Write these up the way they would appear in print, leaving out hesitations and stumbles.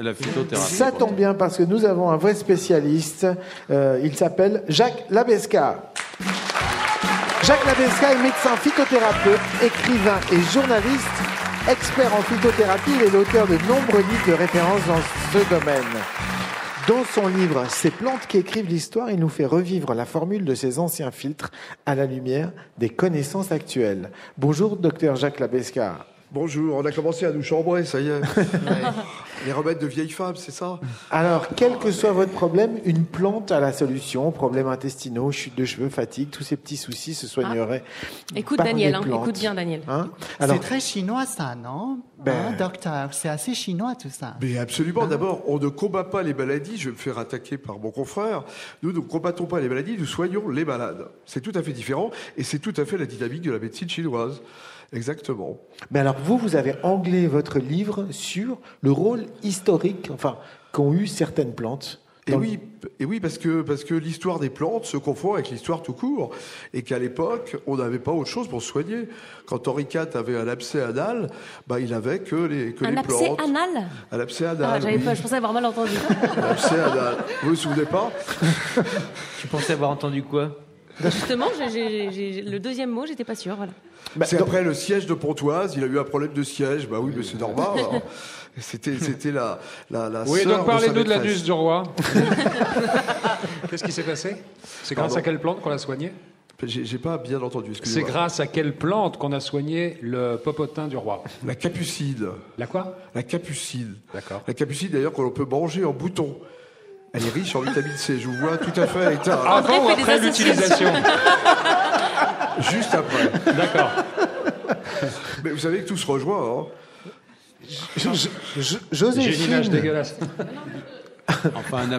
la phytothérapie. Ça tombe bien parce que nous avons un vrai spécialiste. Il s'appelle Jacques Labesca. Jacques Labesca est médecin phytothérapeute, écrivain et journaliste. Expert en phytothérapie, il est l'auteur de nombreux livres de référence dans ce domaine. Dans son livre « Ces plantes qui écrivent l'histoire », il nous fait revivre la formule de ses anciens filtres à la lumière des connaissances actuelles. Bonjour, docteur Jacques Labesca. Bonjour, on a commencé à nous chambrer, ça y est. Les remèdes de vieilles femmes, c'est ça? Alors, quel que soit votre problème, une plante a la solution. Problèmes intestinaux, chute de cheveux, fatigue, tous ces petits soucis se soigneraient. Écoute par Daniel, des plantes. écoute bien Daniel. Alors, c'est très chinois ça, non docteur? C'est assez chinois tout ça. Mais absolument. D'abord, on ne combat pas les maladies. Je vais me faire attaquer par mon confrère. Nous ne combattons pas les maladies, nous soignons les malades. C'est tout à fait différent et c'est tout à fait la dynamique de la médecine chinoise. Exactement. Mais alors vous avez anglais votre livre sur le rôle historique, qu'ont eu certaines plantes. Et oui, parce que l'histoire des plantes se confond avec l'histoire tout court, et qu'à l'époque, on n'avait pas autre chose pour se soigner. Quand Henri IV avait un abcès anal, il avait que les plantes. Un abcès anal? Un abcès anal. J'avais pas, je pensais avoir mal entendu. Un abcès anal. Vous vous souvenez pas? Tu pensais avoir entendu quoi? Justement, le deuxième mot, j'étais pas sûre. Voilà. C'est après le siège de Pontoise, il a eu un problème de siège. Oui, mais c'est normal. Hein. C'était la Oui, sœur donc parlez-nous de sa l'anus maîtresse. du roi. Qu'est-ce qui s'est passé? C'est grâce à quelle plante qu'on l'a soigné? J'ai pas bien entendu, C'est excusez-moi. grâce à quelle plante qu'on a soigné le popotin du roi? La capucide. La quoi? La capucide. D'accord. La capucide, d'ailleurs, qu'on peut manger en bouton. Elle est riche en vitamine C. Je vous vois tout à fait avec Avant ou après l'utilisation? Juste après. D'accord. Mais vous savez que tout se rejoint. Hein. J'ai une image Joséphine, dégueulasse. Enfin, un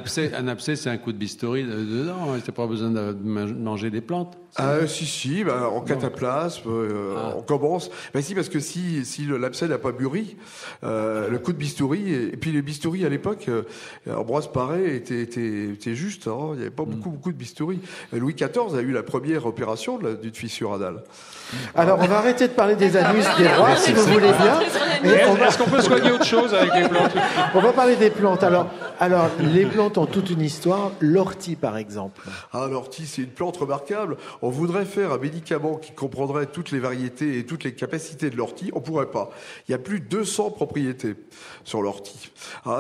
abcès, c'est un coup de bistouri dedans. Hein. T'as pas besoin de manger des plantes. Si, en cataplasme, on commence. Si, parce que si l'abcès n'a pas mûri, le coup de bistouri, et puis les bistouris à l'époque, Ambroise Paré était juste, hein, il n'y avait pas beaucoup de bistouri. Louis XIV a eu la première opération d'une fissure anale. alors on va arrêter de parler des anus des rois, si vous voulez bien. Est-ce qu'on peut soigner autre chose avec les plantes? On va parler des plantes. Alors, les plantes ont toute une histoire. L'ortie, par exemple. L'ortie, c'est une plante remarquable. On voudrait faire un médicament qui comprendrait toutes les variétés et toutes les capacités de l'ortie. On pourrait pas. Il y a plus de 200 propriétés sur l'ortie.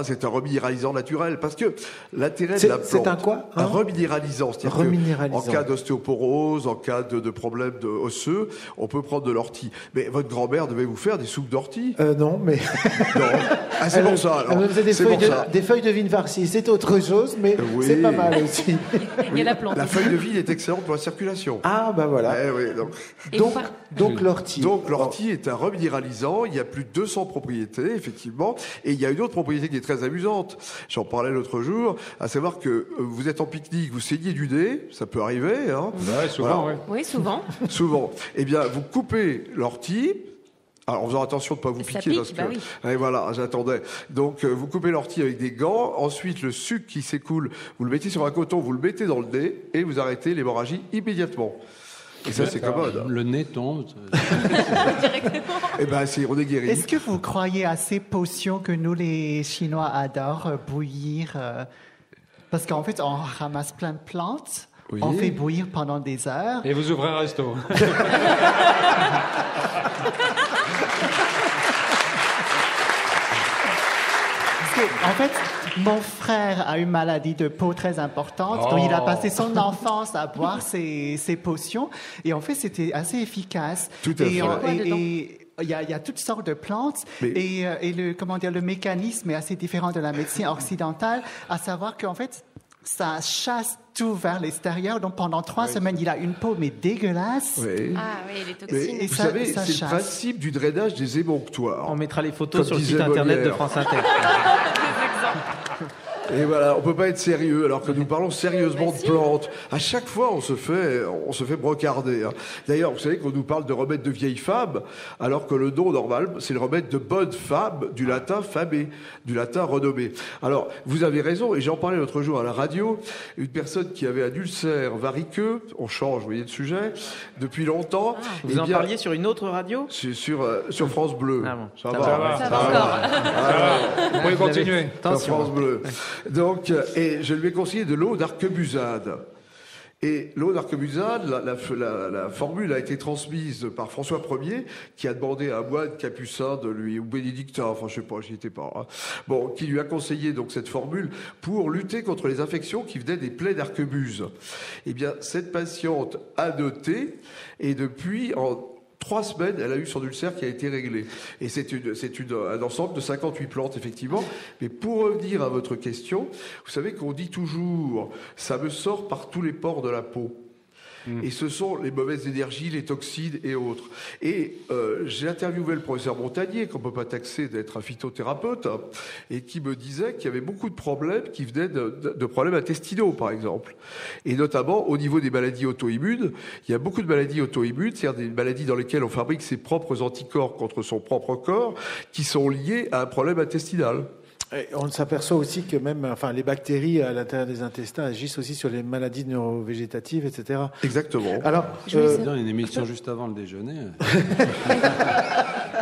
C'est un reminéralisant naturel. Parce que l'intérêt de la plante... C'est un quoi? Un reminéralisant. C'est-à-dire reminéralisant. en cas d'ostéoporose, en cas de problème osseux, on peut prendre de l'ortie. Mais votre grand-mère devait vous faire des soupes d'ortie? Non, mais... Non. C'est pour ça, alors. Elle me faisait des feuilles de vigne farcies. C'est autre chose, mais Oui. c'est pas mal aussi. Il y a la plante. La feuille de vigne est excellente pour la circulation. Voilà. Oui, Et Donc l'ortie. Donc l'ortie est un reminéralisant, il y a plus de 200 propriétés, effectivement, et il y a une autre propriété qui est très amusante, j'en parlais l'autre jour, à savoir que vous êtes en pique-nique, vous saignez du nez, ça peut arriver, hein. Ouais, souvent, Voilà. Oui, souvent. Souvent. Eh bien, vous coupez l'ortie, alors, en faisant attention de ne pas vous Ça piquer. pique, parce que, bah oui. Et voilà, j'attendais. Donc, vous coupez l'ortie avec des gants. Ensuite, le sucre qui s'écoule, vous le mettez sur un coton, vous le mettez dans le nez et vous arrêtez l'hémorragie immédiatement. Et ça, c'est commode. Le nez tombe. Eh ben, on est guéri. Est-ce que vous croyez à ces potions que nous, les Chinois, adorent bouillir parce qu'en fait, on ramasse plein de plantes, Oui. on fait bouillir pendant des heures. Et vous ouvrez un resto. En fait, mon frère a une maladie de peau très importante, donc il a passé son enfance à boire ces potions, et en fait, c'était assez efficace. Tout à fait. Et il y a toutes sortes de plantes, et le mécanisme est assez différent de la médecine occidentale, à savoir qu'en fait, ça chasse tout vers l'extérieur. Donc pendant 3 semaines, il a une peau mais dégueulasse. Oui. Les Mais toxines. Et vous ça- savez, ça c'est le chasse. principe du drainage des émonctoires. On mettra les photos Comme sur le disait site internet de Molière. France Inter. Et voilà, on peut pas être sérieux alors que nous parlons sérieusement de plantes. À chaque fois, on se fait brocarder. Hein. D'ailleurs, vous savez qu'on nous parle de remède de vieille femme, alors que le nom normal, c'est le remède de bonne femme, du latin famé, du latin renommé. Alors, vous avez raison, et j'en parlais l'autre jour à la radio, une personne qui avait un ulcère variqueux, on change, vous voyez le sujet, depuis longtemps. Vous en parliez sur une autre radio ? Sur France Bleu. Ah bon. Ça va. Ça va encore. Vous pouvez continuer. Sur France Bleu. Donc, et je lui ai conseillé de l'eau d'arquebusade. Et l'eau d'arquebusade, la formule a été transmise par François Ier, qui a demandé à un moine capucin de lui, ou bénédictin, enfin je sais pas, j'y étais pas, hein. Bon, qui lui a conseillé donc cette formule pour lutter contre les infections qui venaient des plaies d'arquebuse. Eh bien, cette patiente a noté, et depuis, en 3 semaines, elle a eu son ulcère qui a été réglé. Et c'est un ensemble de 58 plantes, effectivement. Mais pour revenir à votre question, vous savez qu'on dit toujours « ça me sort par tous les pores de la peau ». Et ce sont les mauvaises énergies, les toxines et autres. Et j'ai interviewé le professeur Montagnier, qu'on ne peut pas taxer d'être un phytothérapeute, hein, et qui me disait qu'il y avait beaucoup de problèmes qui venaient de problèmes intestinaux, par exemple. Et notamment, au niveau des maladies auto-immunes, il y a beaucoup de maladies auto-immunes, c'est-à-dire des maladies dans lesquelles on fabrique ses propres anticorps contre son propre corps, qui sont liés à un problème intestinal. Et on s'aperçoit aussi que même, les bactéries à l'intérieur des intestins agissent aussi sur les maladies neurovégétatives, etc. Exactement. Alors, Il y a une émission juste avant le déjeuner.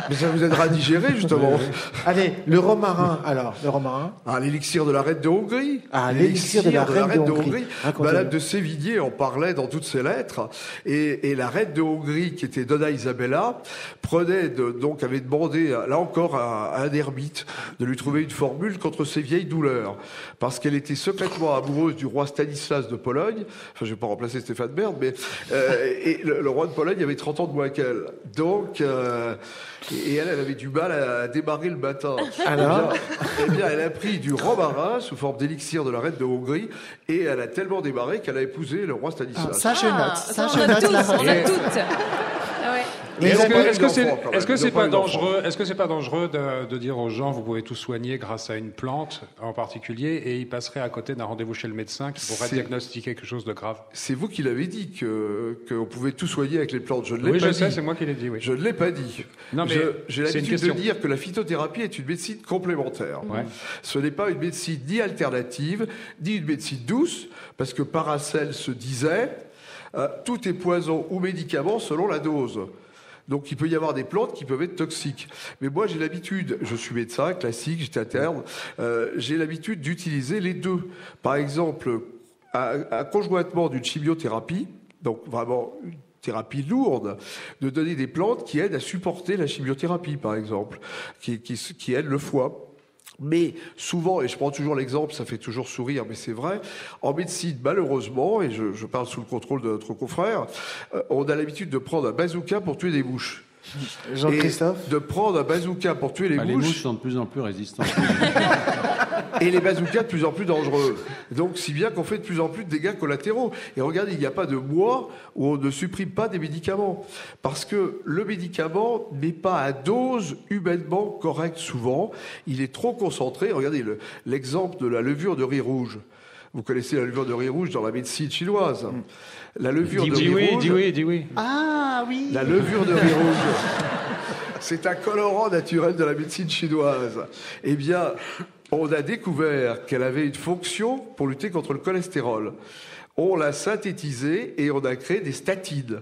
Mais ça vous aidera à digérer, justement. allez, le romarin. Alors, le romarin. Ah, l'élixir de la reine de Hongrie. Ah, l'élixir de la reine de Hongrie. Madame de Sévigné en parlait dans toutes ses lettres. Et la reine de Hongrie, qui était Donna Isabella, avait demandé, là encore, à un ermite de lui trouver une formule contre ses vieilles douleurs. Parce qu'elle était secrètement amoureuse du roi Stanislas de Pologne. Enfin, je vais pas remplacer Stéphane Bern, mais, et le roi de Pologne avait 30 ans de moins qu'elle. Donc, et elle avait du mal à démarrer le matin. Alors eh bien, elle a pris du romarin sous forme d'élixir de la reine de Hongrie et elle a tellement démarré qu'elle a épousé le roi Stanislas. Ça, je note. Ça, je on a note. tous, on a toutes. Ah ouais. Est-ce que c'est pas dangereux de dire aux gens vous pouvez tout soigner grâce à une plante en particulier et ils passeraient à côté d'un rendez-vous chez le médecin qui pourrait diagnostiquer quelque chose de grave? C'est vous qui l'avez dit qu'on pouvait tout soigner avec les plantes. Je ne l'ai pas dit. Oui, je sais, c'est moi qui l'ai dit. Oui. Je ne l'ai pas dit. Non, mais j'ai l'habitude de dire que la phytothérapie est une médecine complémentaire. Ouais. Ce n'est pas une médecine ni alternative, ni une médecine douce, parce que Paracelse se disait tout est poison ou médicament selon la dose. Donc il peut y avoir des plantes qui peuvent être toxiques. Mais moi j'ai l'habitude, je suis médecin classique, j'étais interne, j'ai l'habitude d'utiliser les deux. Par exemple, un conjointement d'une chimiothérapie, donc vraiment une thérapie lourde, de donner des plantes qui aident à supporter la chimiothérapie, par exemple, qui aident le foie. Mais souvent, et je prends toujours l'exemple, ça fait toujours sourire, mais c'est vrai, en médecine, malheureusement, et je parle sous le contrôle de notre confrère, on a l'habitude de prendre un bazooka pour tuer des mouches. Jean-Christophe ? De prendre un bazooka pour tuer les mouches. Les mouches sont de plus en plus résistantes. Et les bazookas de plus en plus dangereux. Donc, si bien qu'on fait de plus en plus de dégâts collatéraux. Et regardez, il n'y a pas de mois où on ne supprime pas des médicaments. Parce que le médicament n'est pas à dose humainement correcte souvent. Il est trop concentré. Regardez l'exemple de la levure de riz rouge. Vous connaissez la levure de riz rouge dans la médecine chinoise. La levure de riz rouge. Dis oui. Ah oui. La levure de riz rouge. C'est un colorant naturel de la médecine chinoise. Eh bien, on a découvert qu'elle avait une fonction pour lutter contre le cholestérol. On l'a synthétisée et on a créé des statines.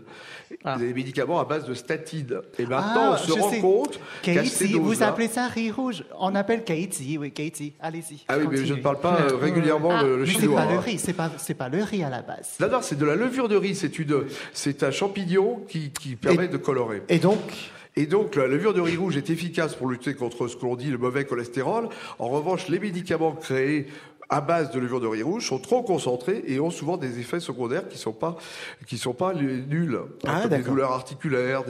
Des médicaments à base de statines. Et maintenant, on se rend compte qu'à ces doses-là... Vous appelez ça riz rouge. On appelle Keiti, oui, Keiti. Allez-y. Ah oui, mais je ne parle pas régulièrement le chinois. C'est pas le riz, c'est pas le riz à la base. Non, c'est de la levure de riz. C'est un champignon qui permet de colorer. Et donc, la levure de riz rouge est efficace pour lutter contre ce que l'on dit le mauvais cholestérol. En revanche, les médicaments créés à base de levure de riz rouge sont trop concentrés et ont souvent des effets secondaires qui sont pas nuls. Comme des douleurs articulaires,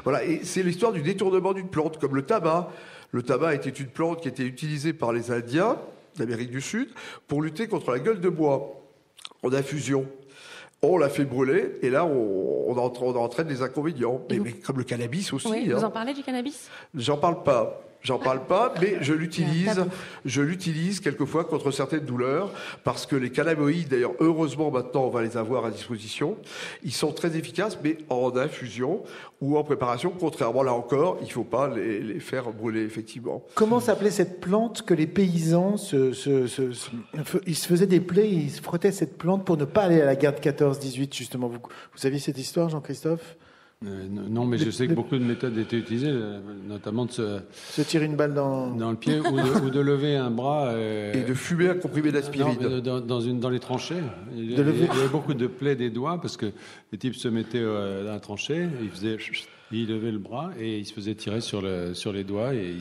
voilà. Et c'est l'histoire du détournement d'une plante, comme le tabac. Le tabac était une plante qui était utilisée par les Indiens d'Amérique du Sud pour lutter contre la gueule de bois en infusion. On l'a fait brûler et là on entraîne des inconvénients. Mais comme le cannabis aussi. Oui, vous en parlez du cannabis ? J'en parle pas. mais je l'utilise quelquefois contre certaines douleurs, parce que les cannabinoïdes, d'ailleurs, heureusement maintenant on va les avoir à disposition, ils sont très efficaces, mais en infusion ou en préparation. Contrairement, là encore, il ne faut pas les faire brûler, effectivement. Comment s'appelait cette plante que les paysans ils se faisaient des plaies, ils se frottaient cette plante pour ne pas aller à la guerre de 14-18, justement. Vous saviez cette histoire, Jean-Christophe? Non, mais je sais que beaucoup de méthodes étaient utilisées, notamment de se tirer une balle dans le pied ou de lever un bras. Et de fumer un comprimé d'aspirine. Dans les tranchées. Il y avait beaucoup de plaies des doigts parce que les types se mettaient dans la tranchée, ils levaient le bras et ils se faisaient tirer sur les doigts et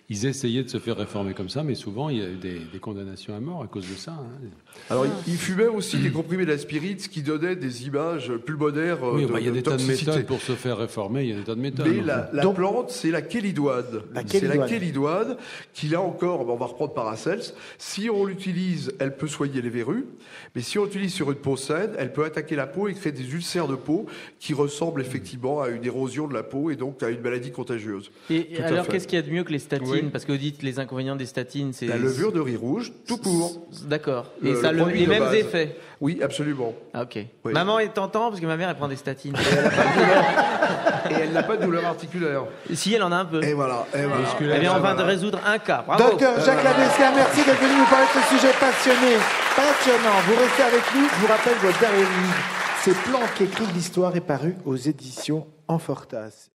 ils essayaient de se faire réformer comme ça, mais souvent il y a eu des condamnations à mort à cause de ça. Hein. Alors ils fumaient aussi des comprimés d'aspirine, ce qui donnait des images pulmonaires. Oui, il y a des tas de méthodes pour se faire réformer, il y a des tas de méthodes. Mais la plante, c'est la kélidoide. C'est la kélidoide qui, là encore, on va reprendre Paracels. Si on l'utilise, elle peut soigner les verrues, mais si on l'utilise sur une peau saine, elle peut attaquer la peau et créer des ulcères de peau qui ressemblent effectivement à une érosion de la peau et donc à une maladie contagieuse. Et alors, qu'est-ce qu'il y a de mieux que les statines? Parce que vous dites les inconvénients des statines, c'est... La levure de riz rouge, tout court. D'accord. Et ça a les mêmes effets? Oui, absolument. Ah, ok. Oui. Maman est tentant parce que ma mère, elle prend des statines. Et elle n'a pas de douleur articulaire. Si, elle en a un peu. Et voilà. Eh bien, on va résoudre un cas. Bravo. Docteur Jacques Labesca, merci d'être venu nous parler de ce sujet passionnant. Vous restez avec nous. Je vous rappelle votre dernier livre, C'est Planck qui écrit l'histoire, est paru aux éditions Amfortas.